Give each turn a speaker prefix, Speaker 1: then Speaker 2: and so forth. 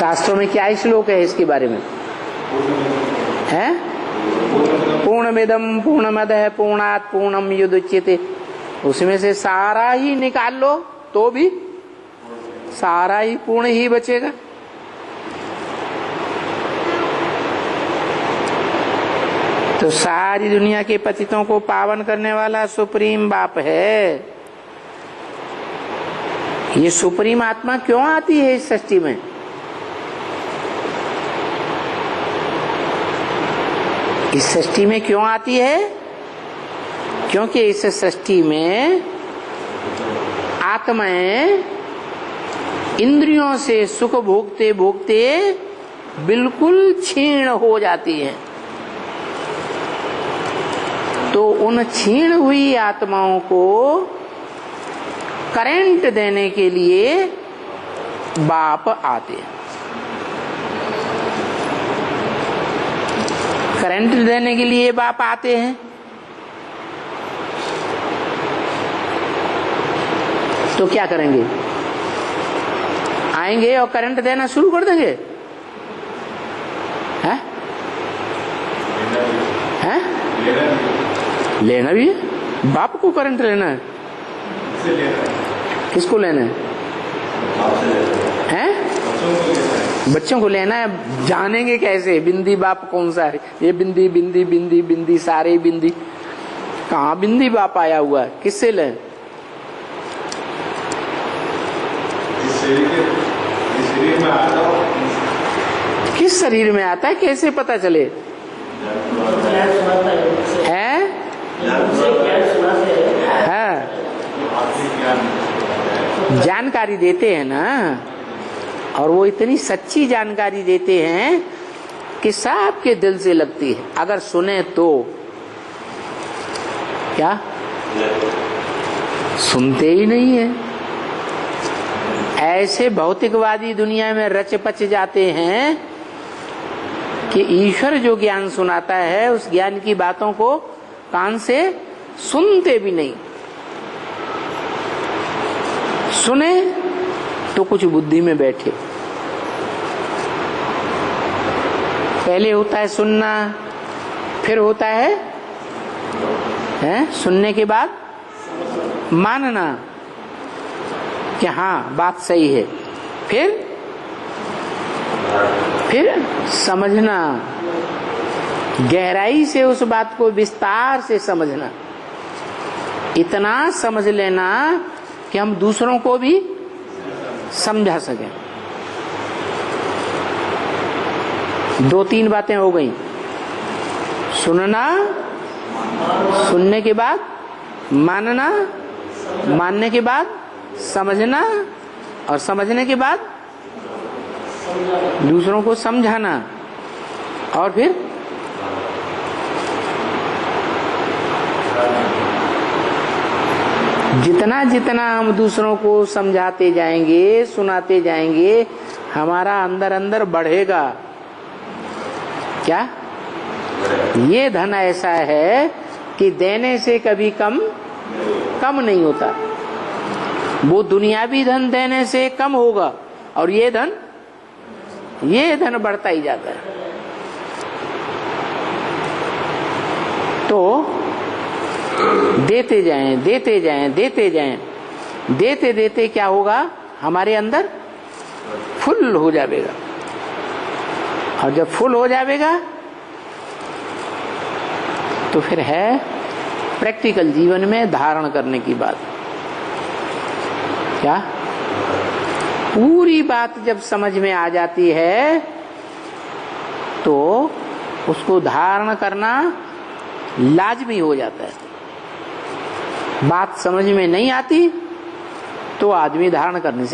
Speaker 1: शास्त्रों में क्या श्लोक है इसके बारे में है? पूर्णमिदं पूर्णमदः पूर्णात् पूर्णम युदच्यते। उसमें से सारा ही निकाल लो तो भी सारा ही पूर्ण ही बचेगा। तो सारी दुनिया के पतितों को पावन करने वाला सुप्रीम बाप है। ये सुप्रीम आत्मा क्यों आती है इस सृष्टि में? इस सृष्टि में क्यों आती है? क्योंकि इस सृष्टि में आत्माएं इंद्रियों से सुख भोगते भोगते बिल्कुल क्षीण हो जाती हैं। तो उन क्षीण हुई आत्माओं को करंट देने के लिए बाप आते हैं। करंट देने के लिए बाप आते हैं। तो क्या करेंगे? आएंगे और करंट देना शुरू कर देंगे? हैं? हैं? लेना भी है। बाप को करंट लेना है। किसको लेना है? हैं? बच्चों को लेना है। जानेंगे कैसे बिंदी बाप कौन सा है? ये बिंदी बिंदी बिंदी बिंदी सारे बिंदी। कहाँ बिंदी बाप आया हुआ है? किससे लें? किस शरीर में आता है? कैसे पता चले? है? है जानकारी देते हैं ना, और वो इतनी सच्ची जानकारी देते हैं कि सबके दिल से लगती है। अगर सुने तो क्या सुनते ही नहीं है। ऐसे भौतिकवादी दुनिया में रच पच जाते हैं कि ईश्वर जो ज्ञान सुनाता है उस ज्ञान की बातों को कान से सुनते भी नहीं। सुने तो कुछ बुद्धि में बैठे। पहले होता है सुनना, फिर होता है सुनने के बाद मानना कि हाँ बात सही है, फिर समझना, गहराई से उस बात को विस्तार से समझना, इतना समझ लेना कि हम दूसरों को भी समझा सकें। दो तीन बातें हो गई। सुनना, सुनने के बाद मानना, मानने के बाद समझना, और समझने के बाद दूसरों को समझाना, और फिर जितना जितना हम दूसरों को समझाते जाएंगे, सुनाते जाएंगे, हमारा अंदर अंदर बढ़ेगा। क्या? ये धन ऐसा है कि देने से कभी कम नहीं होता। वो दुनियावी धन देने से कम होगा, और ये धन बढ़ता ही जाता है। तो देते जाएं, देते जाएं, देते जाएं, देते देते क्या होगा? हमारे अंदर फुल हो जाएगा। और जब फुल हो जाएगा तो फिर है प्रैक्टिकल जीवन में धारण करने की बात। क्या? पूरी बात जब समझ में आ जाती है तो उसको धारण करना लाजमी हो जाता है। बात समझ में नहीं आती तो आदमी धारण करने से